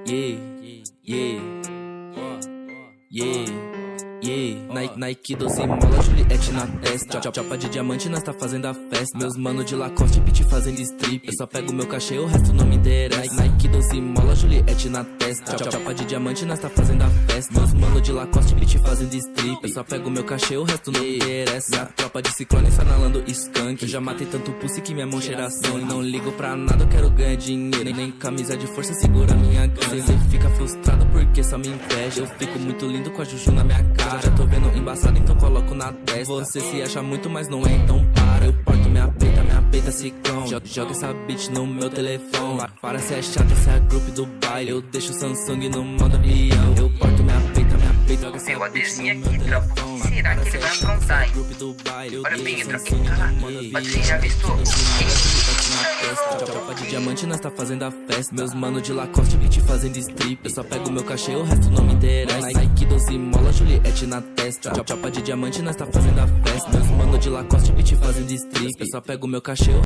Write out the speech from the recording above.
Yeah, yeah, yeah. Nike 12 mola, Juliette na testa. Chapa de diamante, nós tá fazendo a festa. Meus mano de Lacoste, beat fazendo strip. Eu só pego meu cachê, o resto não me interessa. Nike 12 mola, Juliette na testa. Chapa de diamante, nós tá fazendo a festa. Meus mano de Lacoste, beat fazendo strip. Eu só pego meu cachê, o resto não me interessa. Minha tropa de ciclone sanalando skunk. Eu já matei tanto pussy que minha mão cheira sangue. Não ligo pra nada, eu quero ganhar dinheiro. Nem camisa de força segura minha grana. Cê fica frustrado porque só me inveja. Eu fico muito lindo com a juju na minha cara. Já tô vendo embaçado, então coloco na testa. Você se acha muito, mas não é, então para. Eu porto minha peita ciclone. Joga essa bitch no meu telefone. Para se é chata, se é grupo do baile. Eu deixo o Samsung no modo avião. Eu porto minha peita. Joga essa bitch no meu telefone. Será que ele vai aprontar, hein? Olha bem, entra aqui, cara. Você já avistou? Tropa de diamante, nós tá fazendo a festa. Meus mano de Lacoste, beat fazendo strip. Eu só pego meu cachê, o resto não me interessa. Nike 12 mola, Juliette na testa. Tropa de diamante, nós tá fazendo a festa. Meus mano de Lacoste, beat fazendo strip. Eu só pego meu cachê.